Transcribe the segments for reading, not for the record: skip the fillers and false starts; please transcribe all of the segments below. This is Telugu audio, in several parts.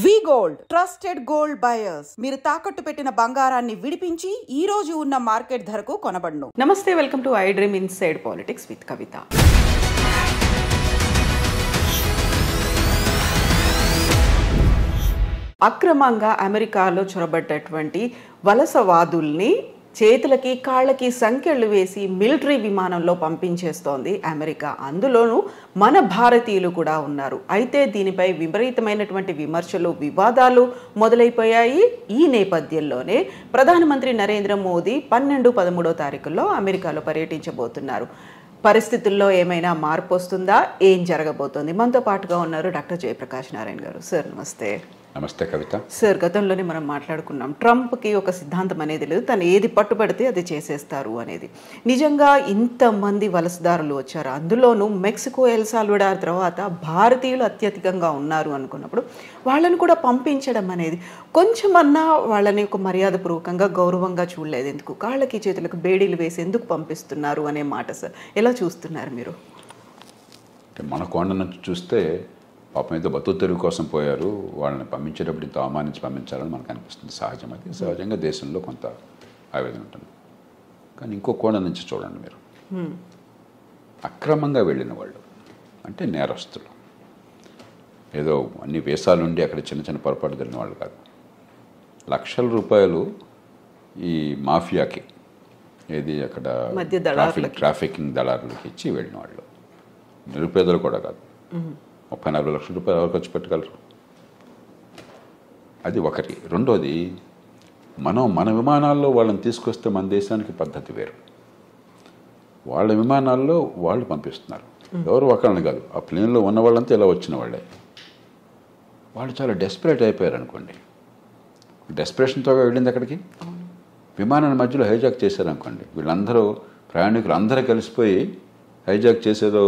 V-Gold trusted gold buyers. మీరు తాకట్టు పెట్టిన బంగారాన్ని విడిపించి ఈ రోజు ఉన్న మార్కెట్ ధరకు కొనబడును. నమస్తే, welcome to I dream inside politics with Kavitha. అక్రమంగా అమెరికాలో చొరబడ్డటువంటి వలసవాదుల్ని చేతులకి కాళ్ళకి సంకెళ్ళు వేసి మిలిటరీ విమానంలో పంపించేస్తోంది అమెరికా. అందులోనూ మన భారతీయులు కూడా ఉన్నారు. అయితే దీనిపై విపరీతమైనటువంటి విమర్శలు, వివాదాలు మొదలైపోయాయి. ఈ నేపథ్యంలోనే ప్రధానమంత్రి నరేంద్ర మోదీ 12-13 తారీఖుల్లో అమెరికాలో పర్యటించబోతున్నారు. పరిస్థితుల్లో ఏమైనా మార్పు వస్తుందా? ఏం జరగబోతోంది? మనతో పాటుగా ఉన్నారు డాక్టర్ జయప్రకాష్ నారాయణ గారు. సార్ నమస్తే. నమస్తే కవిత. సార్, గతంలోనే మనం మాట్లాడుకున్నాం, ట్రంప్కి ఒక సిద్ధాంతం అనేది లేదు, తను ఏది పట్టుబడితే అది చేసేస్తారు అనేది. నిజంగా ఇంతమంది వలసదారులు వచ్చారు, అందులోనూ మెక్సికో, ఎల్ సాల్వడార్ తర్వాత భారతీయులు అత్యధికంగా ఉన్నారు అనుకున్నప్పుడు వాళ్ళని కూడా పంపించడం అనేది కొంచెమన్నా వాళ్ళని ఒక మర్యాదపూర్వకంగా గౌరవంగా చూడలేదు. ఎందుకు కాళ్ళకి చేతులకు బేడీలు వేసి ఎందుకు పంపిస్తున్నారు అనే మాట సార్ ఎలా చూస్తున్నారు మీరు? మన కోణ నుంచి చూస్తే పాపం ఏదో బతుకు తెరువు కోసం పోయారు, వాళ్ళని పంపించేటప్పుడు ఇంత అవమానించి పంపించాలని మనకు అనిపిస్తుంది. సహజం, అది సహజంగా దేశంలో కొంత ఆవేదన ఉంటుంది. కానీ ఇంకో కోణం నుంచి చూడండి మీరు, అక్రమంగా వెళ్ళిన వాళ్ళు అంటే నేరస్తులు, ఏదో అన్ని వేసాలు ఉండి అక్కడ చిన్న చిన్న పొరపాటు జరిగిన వాళ్ళు కాదు. లక్షల రూపాయలు ఈ మాఫియాకి, ఏది అక్కడ ట్రాఫికింగ్ దళారులకి ఇచ్చి వెళ్ళిన వాళ్ళు, నిరుపేదలు కూడా కాదు. 30-40 లక్షల రూపాయలు ఎవరు ఖర్చు పెట్టగలరు? అది ఒకటి. రెండోది, మన విమానాల్లో వాళ్ళని తీసుకొస్తే మన దేశానికి పద్ధతి వేరు. వాళ్ళ విమానాల్లో వాళ్ళు పంపిస్తున్నారు, ఎవరు ఒకళ్ళని కాదు. ఆ ప్లేన్లో ఉన్న వాళ్ళంతా ఇలా వచ్చిన వాళ్ళే. వాళ్ళు చాలా డెస్పరేట్ అయిపోయారు అనుకోండి. డెస్పరేషన్తో వెళ్ళింది అక్కడికి. విమానాన్ని మధ్యలో హైజాక్ చేశారనుకోండి, వీళ్ళందరూ ప్రయాణికులు అందరూ కలిసిపోయి హైజాక్ చేసేదో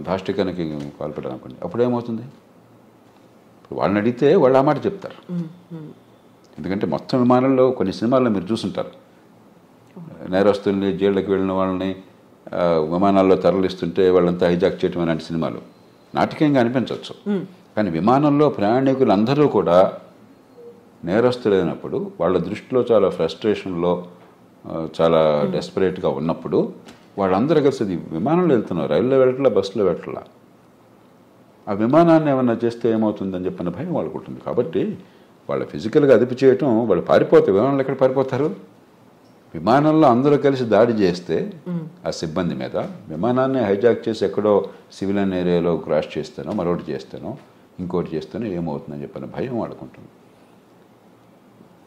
దాష్టికానికి పాల్పడ్డారు అనుకోండి, అప్పుడేమవుతుంది? ఇప్పుడు వాళ్ళని అడిగితే వాళ్ళు ఆ మాట చెప్తారు. ఎందుకంటే మొత్తం విమానంలో కొన్ని సినిమాల్లో మీరు చూసుంటారు, నేరస్తుల్ని, జైళ్ళకి వెళ్ళిన వాళ్ళని విమానాల్లో తరలిస్తుంటే వాళ్ళంతా హైజాక్ చేయటం అలాంటి సినిమాలు నాటకీయంగా అనిపించవచ్చు. కానీ విమానంలో ప్రయాణికులు అందరూ కూడా నేరస్తులైనప్పుడు, వాళ్ళ దృష్టిలో చాలా ఫ్రస్ట్రేషన్లో, చాలా డెస్పరేట్గా ఉన్నప్పుడు వాళ్ళందరూ కలిసి విమానంలో వెళ్తున్నారు, రైల్లో వెళ్ళట్లా, బస్సులో వెళ్ళట్లా. ఆ విమానాన్ని ఏమన్నా చేస్తే ఏమవుతుందని చెప్పిన భయం వాళ్ళకు ఉంటుంది. కాబట్టి వాళ్ళు ఫిజికల్గా అదుపు చేయటం, వాళ్ళు పారిపోతారు. విమానంలో ఎక్కడ పారిపోతారు? విమానంలో అందరూ కలిసి దాడి చేస్తే ఆ సిబ్బంది మీద, విమానాన్ని హైజాక్ చేసి ఎక్కడో సివిలియన్ ఏరియాలో క్రాష్ చేస్తానో, మరొకటి చేస్తానో, ఇంకోటి చేస్తానో ఏమవుతుందని చెప్పిన భయం వాళ్ళకుంటుంది.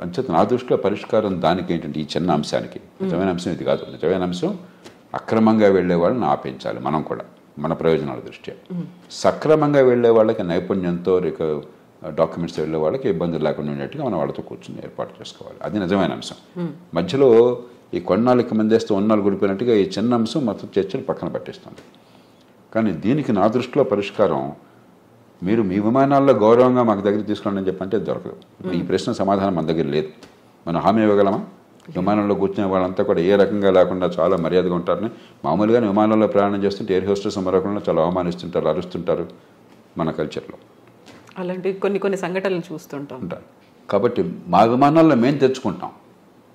అంచేత నా దృష్టిలో పరిష్కారం దానికి ఏంటంటే, ఈ చిన్న అంశానికి, నిజమైన అంశం ఇది కాదు. నిజమైన అంశం అక్రమంగా వెళ్ళే వాళ్ళని ఆపించాలి. మనం కూడా మన ప్రయోజనాల దృష్ట్యా సక్రమంగా వెళ్ళే వాళ్ళకి నైపుణ్యంతో డాక్యుమెంట్స్ వెళ్ళే వాళ్ళకి ఇబ్బందులు లేకుండా ఉండేట్టుగా మనం వాళ్ళతో కూర్చొని ఏర్పాటు చేసుకోవాలి. అది నిజమైన అంశం. మధ్యలో ఈ కొన్నాళ్ళకి మందేస్తే ఉన్నాళ్ళు గుడిపోయినట్టుగా ఈ చిన్న అంశం మొత్తం చర్చలు పక్కన పట్టేస్తుంది. కానీ దీనికి నా దృష్టిలో పరిష్కారం, మీరు మీ విమానాల్లో గౌరవంగా మాకు దగ్గర తీసుకోండి అని చెప్పంటే దొరకదు. ఈ ప్రశ్న సమాధానం మన దగ్గర లేదు. మనం హామీ ఇవ్వగలమా? విమానంలో కూర్చునే వాళ్ళంతా కూడా ఏ రకంగా లేకుండా చాలా మర్యాదగా ఉంటారని. మామూలుగానే విమానంలో ప్రయాణం చేస్తుంటే ఎయిర్ హోస్టెస్ మరొకళ్ళు చాలా అవమానిస్తుంటారు, అరుస్తుంటారు మన కల్చర్లో. అలాంటి కొన్ని సంఘటనలు చూస్తుంటాం. కాబట్టి మా విమానాల్లో మేము తెచ్చుకుంటాం,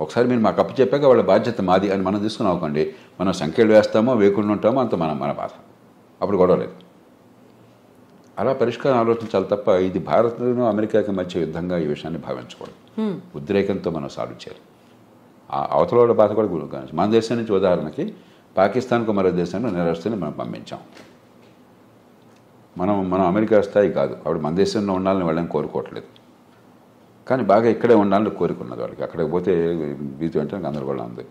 ఒకసారి మీరు మాకు అప్పు చెప్పాక వాళ్ళ బాధ్యత మాది అని మనం తీసుకుని అవ్వకండి. మనం సంఖ్యలు వేస్తామో వేయకుండా ఉంటామో అంత మన బాధ. అప్పుడు గొడవ లేదు. అలా పరిష్కారం ఆలోచించాలి తప్ప ఇది భారత్ను అమెరికాకి మధ్య యుద్ధంగా ఈ విషయాన్ని భావించకూడదు. ఉద్రేకంతో మనం సాల్వ్ చేయాలి. ఆ అవతల బాధ కూడా గురించి. మన దేశం నుంచి ఉదాహరణకి పాకిస్తాన్కు మరో దేశంలో నేరస్తుని మనం పంపించాం. మనం అమెరికా స్థాయి కాదు, అప్పుడు మన దేశంలో ఉండాలని వాళ్ళని కోరుకోవట్లేదు. కానీ బాగా ఇక్కడే ఉండాలని కోరుకున్నది వాళ్ళకి. అక్కడికి పోతే బీతి వెంటనే గందరగోళం ఉంది.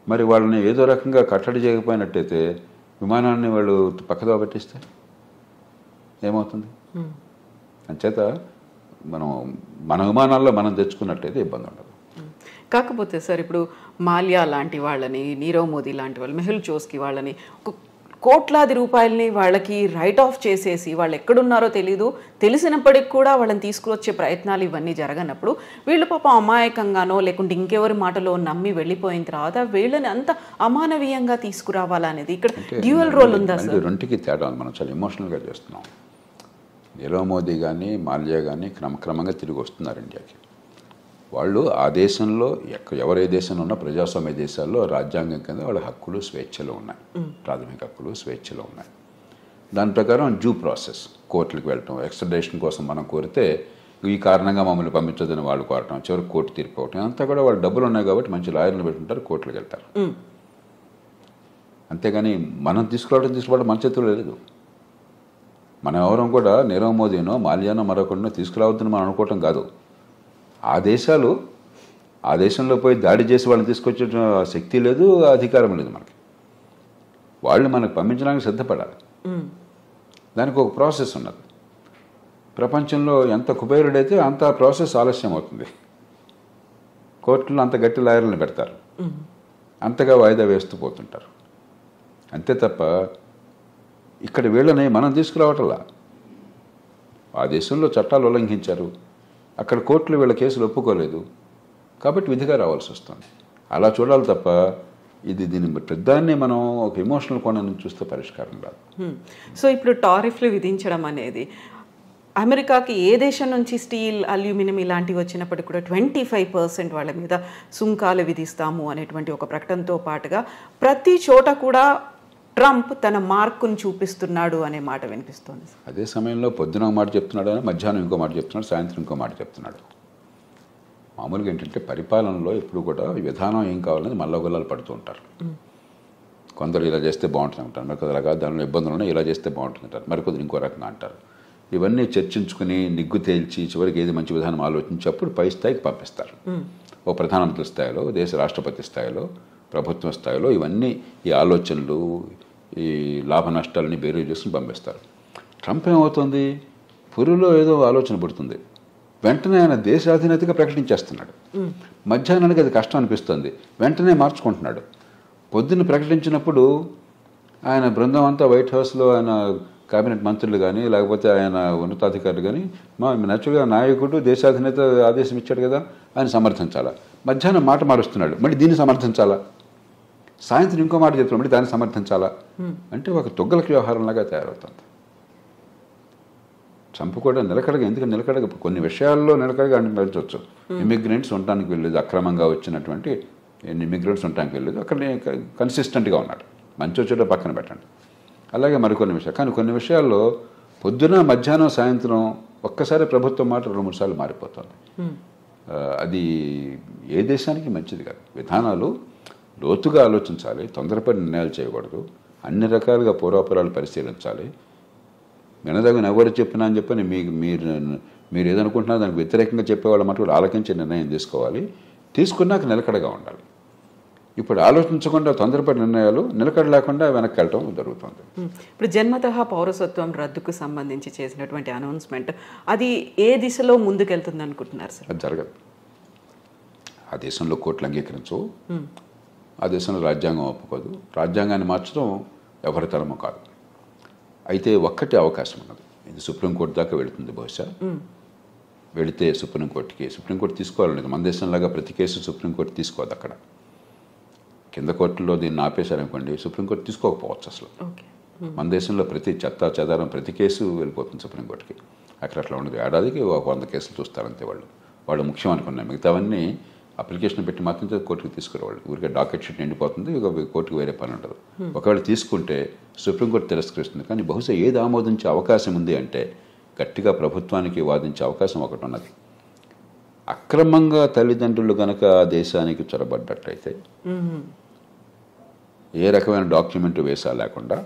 మరి వాళ్ళని ఏదో రకంగా కట్టడి చేయకపోయినట్టయితే విమానాన్ని వాళ్ళు పక్కదో పట్టిస్తే ఏమవుతుంది? అంచేత మన విమానాల్లో మనం తెచ్చుకున్నట్టయితే ఇబ్బంది ఉండదు. కాకపోతే సార్, ఇప్పుడు మాల్యా లాంటి వాళ్ళని, నీరవ్ మోదీ లాంటి వాళ్ళు, మెహుల్ చోస్కి వాళ్ళని కోట్లాది రూపాయలని వాళ్ళకి రైట్ ఆఫ్ చేసేసి వాళ్ళు ఎక్కడున్నారో తెలీదు, తెలిసినప్పటికి కూడా వాళ్ళని తీసుకువచ్చే ప్రయత్నాలు ఇవన్నీ జరగనప్పుడు వీళ్ళు పాపం అమాయకంగానో లేకుంటే ఇంకెవరి మాటలో నమ్మి వెళ్ళిపోయిన తర్వాత వీళ్ళని అంత అమానవీయంగా తీసుకురావాలనేది ఇక్కడ డ్యూయల్ రోల్ ఉందా సార్? రెండుకి తేడా మనం చాలా ఎమోషనల్గా చేస్తున్నాం. నీరవ్ మోదీ కానీ మాల్యా కానీ క్రమక్రమంగా తిరిగి వస్తున్నారు ఇండియాకి. వాళ్ళు ఆ దేశంలో ఎవరే దేశంలో ఉన్నా ప్రజాస్వామ్య దేశాల్లో రాజ్యాంగం కింద వాళ్ళ హక్కులు స్వేచ్ఛలు ఉన్నాయి, ప్రాథమిక హక్కులు స్వేచ్ఛలు ఉన్నాయి. దాని ప్రకారం డ్యూ ప్రాసెస్, కోర్టులకు వెళ్ళటం, ఎక్స్ట్రడిషన్ కోసం మనం కోరితే ఈ కారణంగా మమ్మల్ని పంపించదని వాళ్ళు కోరటం, చివరికి కోర్టు తీర్పు అవటం, అంతా కూడా వాళ్ళు డబ్బులు ఉన్నాయి కాబట్టి మంచి లాయర్లు పెట్టుకుంటారు, కోర్టులకు వెళ్తారు. అంతేగాని మనం తీసుకోవడం మన చేతుల్లో లేదు. మనం ఎవరం కూడా నీరవ్ మోదీనో మాల్యానో మరొకరినో తీసుకురావద్దని మనం అనుకోవటం కాదు. ఆ దేశంలో పోయి దాడి చేసి వాళ్ళని తీసుకొచ్చే శక్తి లేదు, అధికారం లేదు మనకి. వాళ్ళు మనకు పంపించడానికి సిద్ధపడాలి. దానికి ఒక ప్రాసెస్ ఉన్నది. ప్రపంచంలో ఎంత కుబేరుడైతే అంత ప్రాసెస్ ఆలస్యం అవుతుంది. కోర్టులో అంత గట్టి లాయర్లను పెడతారు, అంతగా వాయిదా వేస్తూ పోతుంటారు. అంతే తప్ప ఇక్కడ వీళ్ళని మనం తీసుకురావటంలా. ఆ దేశంలో చట్టాలు ఉల్లంఘించారు, అక్కడ కోర్టులు వీళ్ళ కేసులు ఒప్పుకోలేదు కాబట్టి విధిగా రావాల్సి వస్తుంది. అలా చూడాలి తప్ప దీని పెద్దాన్ని మనం ఒక ఎమోషనల్ కోణం నుంచి చూస్తే పరిష్కారం రాదు. సో ఇప్పుడు టారిఫ్లు విధించడం అనేది అమెరికాకి ఏ దేశం నుంచి స్టీల్, అల్యూమినియం ఇలాంటివి వచ్చినప్పటికీ కూడా 25% వాళ్ళ మీద సుంకాలు విధిస్తాము అనేటువంటి ఒక ప్రకటనతో పాటుగా ప్రతి చోట కూడా ట్రంప్ తన మార్కును చూపిస్తున్నాడు అనే మాట వినిపిస్తోంది. అదే సమయంలో పొద్దున ఒక మాట చెప్తున్నాడు, మధ్యాహ్నం ఇంకో మాట చెప్తున్నాడు, సాయంత్రం ఇంకో మాట చెప్తున్నాడు. మామూలుగా ఏంటంటే పరిపాలనలో ఎప్పుడు కూడా విధానం ఏం కావాలని మల్లగొల్లాలు పడుతూ ఉంటారు. కొందరు ఇలా చేస్తే బాగుంటుంది అంటారు, మరికొందరు అలాగా దానిలో ఇబ్బందులు ఉన్నాయి, ఇలా చేస్తే బాగుంటుంది అంటారు, మరికొందరు ఇంకో రకంగా అంటారు. ఇవన్నీ చర్చించుకుని నిగ్గు తేల్చి చివరికి ఏది మంచి విధానం ఆలోచించి అప్పుడు పై స్థాయికి పంపిస్తారు. ఓ ప్రధానమంత్రి స్థాయిలో, దేశ రాష్ట్రపతి స్థాయిలో, ప్రభుత్వం స్థాయిలో ఇవన్నీ ఈ ఆలోచనలు, ఈ లాభ నష్టాలని బేరీ చేసుకుని పంపిస్తారు. ట్రంప్ ఏమవుతుంది, పురిలో ఏదో ఆలోచన పుడుతుంది, వెంటనే ఆయన దేశాధినేతగా ప్రకటించేస్తున్నాడు. మధ్యాహ్నానికి అది కష్టం అనిపిస్తుంది, వెంటనే మార్చుకుంటున్నాడు. పొద్దున్న ప్రకటించినప్పుడు ఆయన బృందం అంతా వైట్ హౌస్లో ఆయన కేబినెట్ మంత్రులు కానీ లేకపోతే ఆయన ఉన్నతాధికారులు కానీ మా నచ్చుగా నాయకుడు దేశాధినేత ఆదేశం ఇచ్చాడు కదా ఆయన సమర్థించాలా. మధ్యాహ్నం మాట మారుస్తున్నాడు, మళ్ళీ దీన్ని సమర్థించాలా. సాయంత్రం ఇంకో మాట చెప్తున్నాడు, మళ్ళీ దాన్ని సమర్థించాలా. అంటే ఒక తొగ్గలకి వ్యవహారంలాగా తయారవుతుంది. ట్రంప్ కూడా నిలకడగా, ఎందుకంటే నిలకడగా కొన్ని విషయాల్లో నిలకడగా నడిచవచ్చు. ఇమిగ్రెంట్స్ ఉండటానికి వెళ్ళలేదు, అక్రమంగా వచ్చినటువంటి ఇమిగ్రెంట్స్ ఉండటానికి వెళ్ళలేదు, అక్కడ కన్సిస్టెంట్గా ఉన్నాడు. మంచి వచ్చేటో పక్కన పెట్టండి. అలాగే మరికొన్ని విషయాలు, కానీ కొన్ని విషయాల్లో పొద్దున మధ్యాహ్నం సాయంత్రం ఒక్కసారి ప్రభుత్వం మాట 2-3 సార్లు మారిపోతుంది. అది ఏ దేశానికి మంచిది కాదు. విధానాలు లోతుగా ఆలోచించాలి, తొందరపడి నిర్ణయాలు చేయకూడదు, అన్ని రకాలుగా పూర్వాపురాలు పరిశీలించాలి. వినదగిన ఎవరు చెప్పినా అని చెప్పని మీరు ఏదనుకుంటున్నా దానికి వ్యతిరేకంగా చెప్పేవాళ్ళ మటుకు ఆలకించే నిర్ణయం తీసుకోవాలి. తీసుకున్నాక నిలకడగా ఉండాలి. ఇప్పుడు ఆలోచించకుండా తొందరపడి నిర్ణయాలు, నిలకడ లేకుండా వెనక్కి వెళ్ళటం జరుగుతుంది. ఇప్పుడు జన్మతః పౌరసత్వం రద్దుకు సంబంధించి చేసినటువంటి అనౌన్స్మెంట్ అది ఏ దిశలో ముందుకెళ్తుంది అనుకుంటున్నారు సార్? అది జరగదు. ఆ దేశంలో కోర్టులు అంగీకరించవు, ఆ దేశంలో రాజ్యాంగం ఒప్పుకోదు. రాజ్యాంగాన్ని మార్చడం ఎవరి తరమో కాదు. అయితే ఒక్కటే అవకాశం ఉన్నది, ఇది సుప్రీంకోర్టు దాకా వెళుతుంది. బహుశా వెళితే సుప్రీంకోర్టు తీసుకోవాలనేది. మన దేశంలాగా ప్రతి కేసు సుప్రీంకోర్టు తీసుకోదు. అక్కడ కింద కోర్టులో దీన్ని ఆపేశారనుకోండి, సుప్రీంకోర్టు తీసుకోకపోవచ్చు అసలు. మన దేశంలో ప్రతి చెత్త చెదారం ప్రతి కేసు వెళ్ళిపోతుంది సుప్రీంకోర్టుకి. అక్కడ అట్లా ఉండదు. ఏడాదికి 100 కేసులు చూస్తారంతే. వాళ్ళు ముఖ్యం అనుకున్నాయి, మిగతావన్నీ అప్లికేషన్ పెట్టి మాత్రం కోర్టుకు తీసుకురావాలి. ఊరికే డాకెట్ షీట్ నిండిపోతుంది, కోర్టుకు వేరే పని ఉండదు. ఒకవేళ తీసుకుంటే సుప్రీంకోర్టు తిరస్కరిస్తుంది. కానీ బహుశా ఏది ఆమోదించే అవకాశం ఉంది అంటే గట్టిగా ప్రభుత్వానికి వాదించే అవకాశం ఒకటి ఉన్నది. అక్రమంగా తల్లిదండ్రులు కనుక దేశానికి చొరబడ్డట్టయితే, ఏ రకమైన డాక్యుమెంట్ వేసా లేకుండా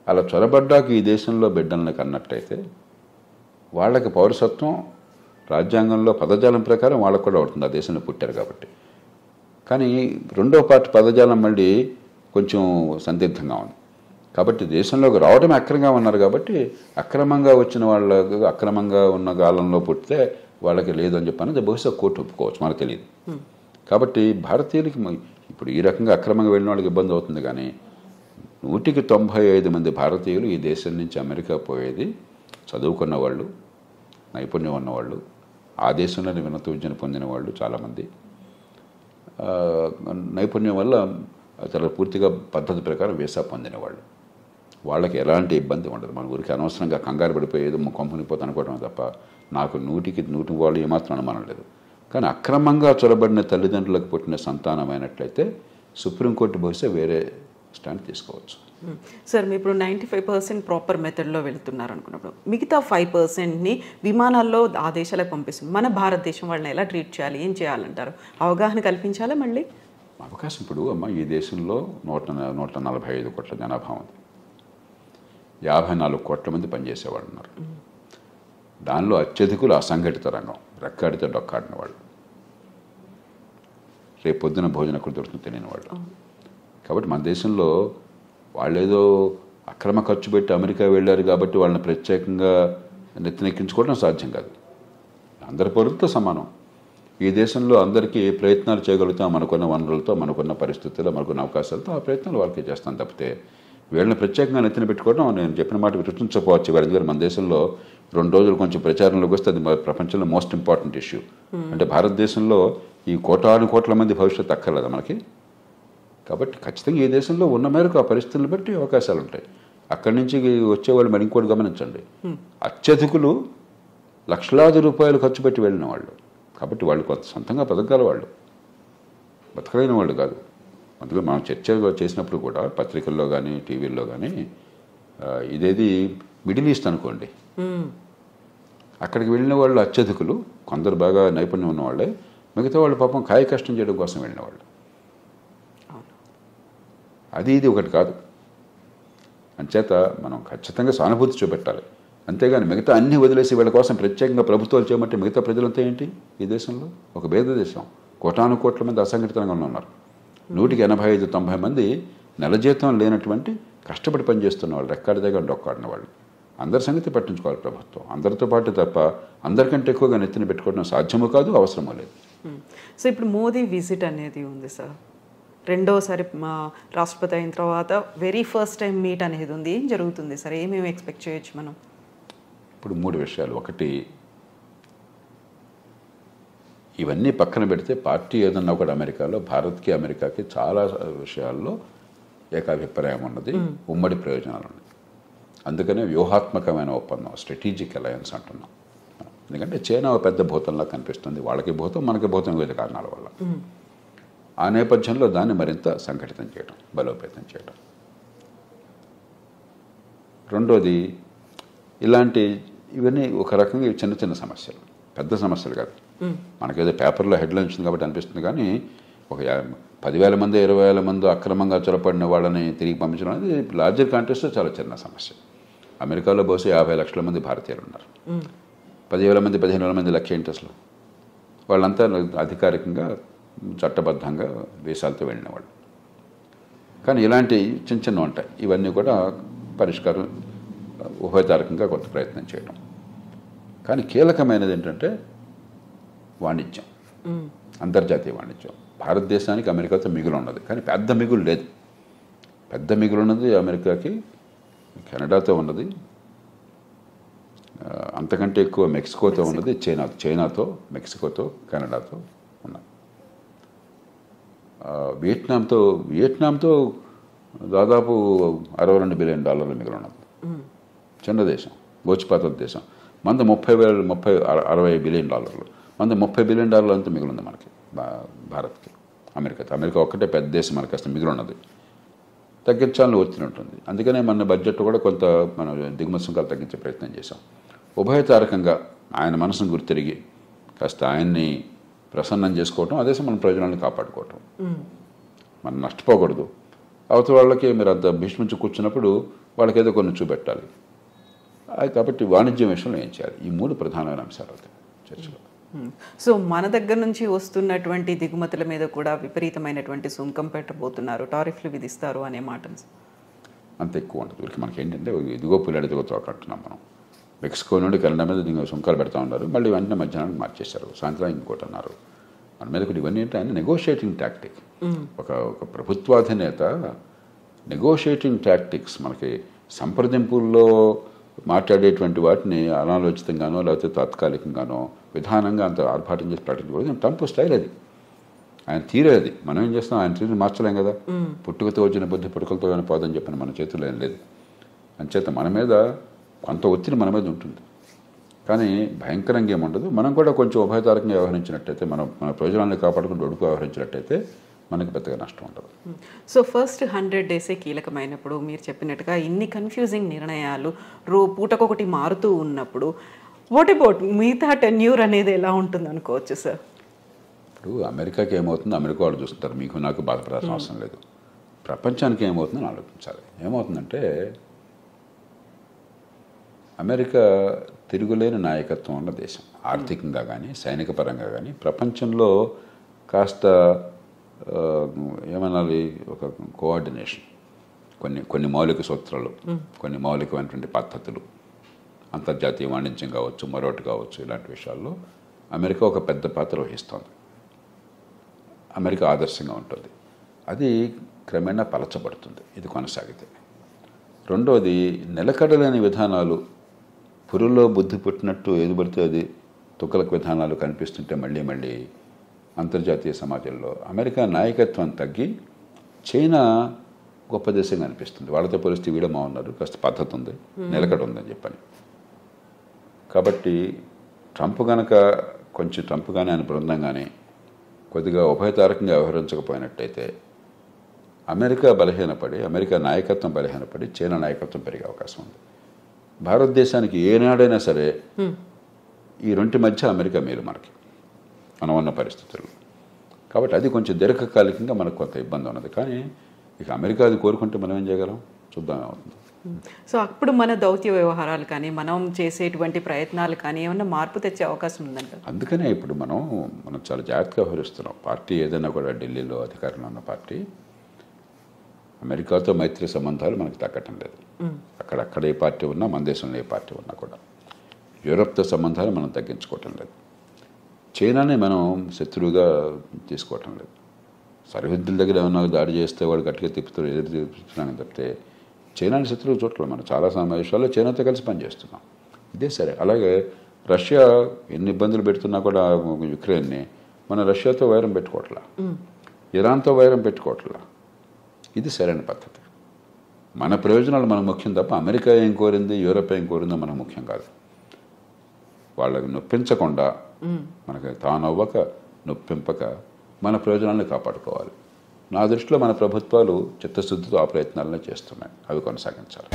అలా చొరబడ్డాక ఈ దేశంలో బిడ్డలను కన్నట్టయితే వాళ్ళకి పౌరసత్వం రాజ్యాంగంలో పదజాలం ప్రకారం వాళ్ళకు కూడా అవుతుంది, ఆ దేశంలో పుట్టారు కాబట్టి. కానీ రెండో పార్ట్ పదజాలం మళ్ళీ కొంచెం సందిగ్ధంగా ఉంది. కాబట్టి దేశంలోకి రావడం అక్రమంగా ఉన్నారు కాబట్టి అక్రమంగా వచ్చిన వాళ్ళకు, అక్రమంగా ఉన్న కాలంలో పుట్టితే వాళ్ళకి లేదు అని చెప్పి బహుశా కోర్టు ఒప్పుకోవచ్చు, మనకు తెలియదు. కాబట్టి భారతీయులకి ఇప్పుడు ఈ రకంగా అక్రమంగా వెళ్ళిన వాళ్ళకి ఇబ్బంది అవుతుంది. కానీ 195 మంది భారతీయులు ఈ దేశం నుంచి అమెరికా పోయేది చదువుకున్న వాళ్ళు, నైపుణ్యం ఉన్నవాళ్ళు, ఆ దేశంలోనే ఉన్నత విద్యను పొందిన వాళ్ళు చాలామంది, నైపుణ్యం వల్ల చాలా పూర్తిగా పద్ధతి ప్రకారం వీసా పొందిన వాళ్ళు. వాళ్ళకి ఎలాంటి ఇబ్బంది ఉండదు. మన ఊరికి అనవసరంగా కంగారు పడిపోయేది కంపెనీ పోతే అనుకోవడం తప్ప నాకు 100కి వాళ్ళు ఏమాత్రం అనుమానం లేదు. కానీ అక్రమంగా చొరబడిన తల్లిదండ్రులకు పుట్టిన సంతానమైనట్లయితే సుప్రీంకోర్టు బహుశా వేరే స్టాండ్ తీసుకోవచ్చు. సార్ మీరు ఇప్పుడు 95% ప్రాపర్ మెథడ్లో వెళుతున్నారు అనుకున్నప్పుడు మిగతా 5%ని విమానాల్లో ఆ దేశాలకు పంపిస్తుంది. మన భారతదేశం వాళ్ళని ఎలా ట్రీట్ చేయాలి, ఏం చేయాలంటారు? అవగాహన కల్పించాలా? మళ్ళీ అవకాశం ఇప్పుడు ఈ దేశంలో 145 కోట్ల జనాభా ఉంది. 54 కోట్ల మంది పనిచేసేవాళ్ళు ఉన్నారు. దానిలో అత్యధికులు అసంఘటిత రంగం, రెక్కాడితే డొక్కాడిన వాళ్ళు, రేపు పొద్దున భోజనం ఎక్కడ దొరుకుతుంది తెలియని వాళ్ళు. కాబట్టి మన దేశంలో వాళ్ళేదో అక్రమ ఖర్చు పెట్టి అమెరికా వెళ్ళారు కాబట్టి వాళ్ళని ప్రత్యేకంగా నెత్తినెక్కించుకోవడం సాధ్యం కాదు. అందరి పౌరులతో సమానం. ఈ దేశంలో అందరికీ ఏ ప్రయత్నాలు చేయగలుగుతాం మనకున్న వనరులతో, మనకున్న పరిస్థితుల్లో, మనకున్న అవకాశాలతో ఆ ప్రయత్నాలు వాళ్ళకి చేస్తాం తప్పితే వీళ్ళని ప్రత్యేకంగా నెత్తిన పెట్టుకోవడం నేను చెప్పిన మాట విరుచించకపోవచ్చు. ఎందుకంటే మన దేశంలో 2 రోజులు కొంచెం ప్రచారంలోకి వస్తే అది ప్రపంచంలో మోస్ట్ ఇంపార్టెంట్ ఇష్యూ. అంటే భారతదేశంలో ఈ కోట్ల మంది భవిష్యత్తు అక్కర్లేదా మనకి? కాబట్టి ఖచ్చితంగా ఈ దేశంలో ఉన్న మేరకు ఆ పరిస్థితులను బట్టి అవకాశాలు ఉంటాయి. అక్కడి నుంచి వచ్చేవాళ్ళు మరి ఇంకోటి గమనించండి, అత్యధికులు లక్షలాది రూపాయలు ఖర్చు పెట్టి వెళ్ళిన వాళ్ళు. కాబట్టి వాళ్ళు కొంత సొంతంగా బతకగల వాళ్ళు, బతకలేని వాళ్ళు కాదు. అందులో మనం చర్చ చేసినప్పుడు కూడా పత్రికల్లో కానీ టీవీల్లో కానీ ఇదేది మిడిల్ ఈస్ట్ అనుకోండి, అక్కడికి వెళ్ళిన వాళ్ళు అత్యధికులు, కొందరు బాగా నైపుణ్యం ఉన్నవాళ్ళే, మిగతా వాళ్ళు పాపం కాయ కష్టం చేయడం కోసం వెళ్ళిన వాళ్ళు. అది ఇది ఒకటి కాదు. అంచేత మనం ఖచ్చితంగా సానుభూతి చూపెట్టాలి. అంతేగాని మిగతా అన్ని వదిలేసి వీళ్ళ కోసం ప్రత్యేకంగా ప్రభుత్వాలు చేయమంటే మిగతా ప్రజలంతా ఏంటి? ఈ దేశంలో ఒక భేద దేశం, కోట్ల మంది అసంఘటిత రంగంలో ఉన్నారు. 185-90 మంది నెల జీతం లేనటువంటి కష్టపడి పనిచేస్తున్న వాళ్ళు, రెక్కాడి దగ్గర డొక్కాడిన వాళ్ళు. అందరి సంగతి పట్టించుకోవాలి ప్రభుత్వం. అందరితో పాటు తప్ప అందరికంటే ఎక్కువగా నెత్తిన పెట్టుకోవడం సాధ్యమూ కాదు, అవసరమూ లేదు. సో ఇప్పుడు మోదీ విజిట్ అనేది ఉంది సార్, రెండోసారి మా రాష్ట్రపతి అయిన తర్వాత వెరీ ఫస్ట్ టైం మీట్ అనేది ఉంది. ఏం జరుగుతుంది సార్? ఏమేమి ఎక్స్పెక్ట్ చేయొచ్చు మనం? ఇప్పుడు 3 విషయాలు. ఒకటి, ఇవన్నీ పక్కన పెడితే పార్టీ ఏదన్నా కూడా అమెరికాలో భారత్కి అమెరికాకి చాలా విషయాల్లో ఏకాభిప్రాయం ఉన్నది, ఉమ్మడి ప్రయోజనాలు ఉన్నాయి. అందుకనే వ్యూహాత్మకమైన ఒప్పందం, స్ట్రాటజిక్ అలయన్స్ అంటున్నాం. ఎందుకంటే చైనా పెద్ద భూతంలా కనిపిస్తుంది, వాళ్ళకి భూతం మనకి భూతం వివిధ కారణాల వల్ల. ఆ నేపథ్యంలో దాన్ని మరింత సంఘటితం చేయడం, బలోపేతం చేయడం. రెండోది, ఇవన్నీ ఒక రకంగా చిన్న చిన్న సమస్యలు, పెద్ద సమస్యలు కాదు. మనకేదో పేపర్లో హెడ్లైన్ వచ్చింది కాబట్టి అనిపిస్తుంది. కానీ ఒక 10,000 మంది 20,000 మంది అక్రమంగా చొరపడిన వాళ్ళని తిరిగి పంపించడం అనేది లార్జర్ కాంటెక్స్ట్లో చాలా చిన్న సమస్య. అమెరికాలో బహుశా 50 లక్షల మంది భారతీయులు ఉన్నారు. 10,000 మంది 15,000 మంది లెక్క ఏంటి అసలు? వాళ్ళంతా అధికారికంగా చట్టబద్ధంగా వీసాలతో వెళ్ళిన వాళ్ళు. కానీ ఇలాంటి చిన్న చిన్న ఉంటాయి. ఇవన్నీ కూడా పరిష్కారం ఉభయతారకంగా కొంత ప్రయత్నం చేయడం. కానీ కీలకమైనది ఏంటంటే వాణిజ్యం, అంతర్జాతీయ వాణిజ్యం. భారతదేశానికి అమెరికాతో మిగులు ఉన్నది, కానీ పెద్ద మిగులు లేదు. పెద్ద మిగులు ఉన్నది అమెరికాకి కెనడాతో ఉన్నది, అంతకంటే ఎక్కువ మెక్సికోతో ఉన్నది, చైనాతో, మెక్సికోతో, కెనడాతో ఉన్నది. వియట్నాంతో దాదాపు $62 బిలియన్ మిగులు ఉన్నది. చిన్న దేశం, గోచిపాత దేశం. మనది 60 బిలియన్ డాలర్లు, మనది $30 బిలియన్ అంతా మిగిలింది మనకి, భారత్కి. అమెరికా ఒక్కటే పెద్ద దేశం, మనకి అసలు మిగిలి ఉన్నది. తగ్గించాలని ఒత్తిడి ఉంటుంది. అందుకనే మన బడ్జెట్ కూడా కొంత మనం దిగుమతి సుంకాలు తగ్గించే ప్రయత్నం చేశాం. ఉభయతారకంగా ఆయన మనసును గుర్తిరిగి కాస్త ఆయన్ని ప్రసన్నం చేసుకోవటం, అదే మన ప్రయోజనాలను కాపాడుకోవటం. మనం నష్టపోకూడదు. అవతల వాళ్ళకి మీరు అంత భీష్మించి కూర్చున్నప్పుడు వాళ్ళకి ఏదో కొన్ని చూపెట్టాలి. కాబట్టి వాణిజ్యం విషయంలో ఏం చేయాలి? ఈ 3 ప్రధానమైన అంశాలు అవుతాయి చర్చలో. సో మన దగ్గర నుంచి వస్తున్నటువంటి దిగుమతుల మీద కూడా విపరీతమైనటువంటి సుంకం పెట్టబోతున్నారు, టారిఫ్లు విధిస్తారు అనే మాట అంత ఎక్కువ ఉంటుంది. వీరికి మనకి ఏంటంటే ఇదిగో పుల్లాడి ఇదిగో తోకంటున్నాం మనం. మెక్సికో నుండి కెనడా మీద సుంకాలు పెడతా ఉన్నారు, మళ్ళీ వెంటనే మధ్యాహ్నానికి మార్చేశారు, సాయంత్రం ఇంకోటి అన్నారు. మన మీద కూడా ఇవన్నీ అంటే ఆయన నెగోషియేటింగ్ టాక్టిక్. ఒక ప్రభుత్వాధినేత నెగోషియేటింగ్ టాక్టిక్స్ మనకి సంప్రదింపుల్లో మాట్లాడేటువంటి వాటిని అనాలోచితంగానో లేకపోతే తాత్కాలికంగానో విధానంగా అంత ఆర్భాటం చేసి ప్రకటించకూడదు. ట్రంప్ స్టైల్ అది, ఆయన తీరే అది. మనం ఏం చేస్తాం, ఆయన తీరు మార్చలేం కదా. పుట్టుకతో వచ్చిన బుద్ధి పుట్టుకలతో ఏమైనా పోదని చెప్పిన మన చేతుల్లో ఏం లేదు. అంచేత మన మీద కొంత ఒత్తిడి మన మీద ఉంటుంది, కానీ భయంకరంగా ఏముండదు. మనం కూడా కొంచెం ఉభయతారకంగా వ్యవహరించినట్టయితే, మన ప్రయోజనాన్ని కాపాడుకుంటూ ఒడుకు వ్యవహరించినట్టయితే మనకి పెద్దగా నష్టం ఉండదు. సో ఫస్ట్ 100 డేసే కీలకమైనప్పుడు మీరు చెప్పినట్టుగా ఇన్ని కన్ఫ్యూజింగ్ నిర్ణయాలు పూటకొకటి మారుతూ ఉన్నప్పుడు వాట్ అబౌట్ మిగతా టెన్యూర్ అనేది ఎలా ఉంటుంది అనుకోవచ్చు సార్? ఇప్పుడు అమెరికాకి ఏమవుతుందో అమెరికా వాళ్ళు చూస్తుంటారు, మీకు నాకు బాధపడాల్సిన అవసరం లేదు. ప్రపంచానికి ఏమవుతుందని ఆలోచించాలి. ఏమవుతుందంటే అమెరికా తిరుగులేని నాయకత్వం ఉన్న దేశం, ఆర్థికంగా కానీ సైనిక పరంగా కానీ. ప్రపంచంలో కాస్త ఏమనాలి, ఒక కోఆర్డినేషన్, కొన్ని మౌలిక సూత్రాలు, కొన్ని మౌలికమైనటువంటి పద్ధతులు, అంతర్జాతీయ వాణిజ్యం కావచ్చు, మరొకటి కావచ్చు, ఇలాంటి విషయాల్లో అమెరికా ఒక పెద్ద పాత్ర వహిస్తోంది. అమెరికా ఆదర్శంగా ఉంటుంది. అది క్రమేణా పలచబడుతుంది ఇది కొనసాగితే. రెండోది, నిలకడలేని విధానాలు, పురుల్లో బుద్ధి పుట్టినట్టు ఏది పడితే అది తుక్కలకు విధానాలు కనిపిస్తుంటే మళ్ళీ మళ్ళీ అంతర్జాతీయ సమాజంలో అమెరికా నాయకత్వం తగ్గి చైనా గొప్ప దేశంగా అనిపిస్తుంది. వాళ్ళతో పరిస్థితి వీడమా ఉన్నారు, కాస్త పద్ధతి ఉంది, నిలకడ ఉందని చెప్పని. కాబట్టి ట్రంప్ కానీ ఆయన బృందం కానీ కొద్దిగా ఉభయతారకంగా వ్యవహరించకపోయినట్టయితే అమెరికా నాయకత్వం బలహీనపడి చైనా నాయకత్వం పెరిగే అవకాశం ఉంది. భారతదేశానికి ఏనాడైనా సరే ఈ రెంటి మధ్య అమెరికా మేలు మనం ఉన్న పరిస్థితుల్లో. కాబట్టి అది కొంచెం దీర్ఘకాలికంగా మనకు కొంత ఇబ్బంది ఉన్నది. కానీ ఇక అమెరికా అది కోరుకుంటే మనం ఏం చేయగలం, చూద్దాం ఏమవుతుంది. సో అప్పుడు మన దౌత్య వ్యవహారాలు కానీ మనం చేసేటువంటి ప్రయత్నాలు కానీ ఏమన్నా మార్పు తెచ్చే అవకాశం ఉందంట. అందుకనే ఇప్పుడు మనం చాలా జాగ్రత్తగా వ్యవహరిస్తున్నాం. పార్టీ ఏదైనా కూడా ఢిల్లీలో అధికారంలో ఉన్న పార్టీ అమెరికాతో మైత్రి సంబంధాలు మనకు తగ్గటం లేదు. అక్కడ ఏ పార్టీ ఉన్నా, మన దేశంలో ఏ పార్టీ ఉన్నా కూడా. యూరప్తో సంబంధాలు మనం తగ్గించుకోవటం లేదు. చైనాని మనం శత్రువుగా తీసుకోవటం లేదు. సరిహద్దుల దగ్గర ఏమన్నా దాడి చేస్తే వాడు గట్టిగా ఎదురు తిప్పుతున్నాను తప్పితే చైనాని శత్రువు చూడలేదు. మనం చాలా సమావేశాల్లో చైనాతో కలిసి పనిచేస్తున్నాం. ఇదే సరే. అలాగే రష్యా ఎన్ని ఇబ్బందులు పెడుతున్నా కూడా యుక్రెయిన్ని మన రష్యాతో వైరం పెట్టుకోవట్లా, ఇరాన్తో వైరం పెట్టుకోవట్లా. ఇది సరైన పద్ధతి. మన ప్రయోజనాలు మనకు ముఖ్యం తప్ప అమెరికా ఏం కోరింది, యూరప్ ఏం కోరిందో మనకు ముఖ్యం కాదు. వాళ్ళకి నొప్పించకుండా, మనకి తానవ్వక నొప్పింపక మన ప్రయోజనాలను కాపాడుకోవాలి. నా దృష్టిలో మన ప్రభుత్వాలు చిత్తశుద్ధితో ఆ ప్రయత్నాలనే చేస్తున్నాయి. అవి కొనసాగించాలి.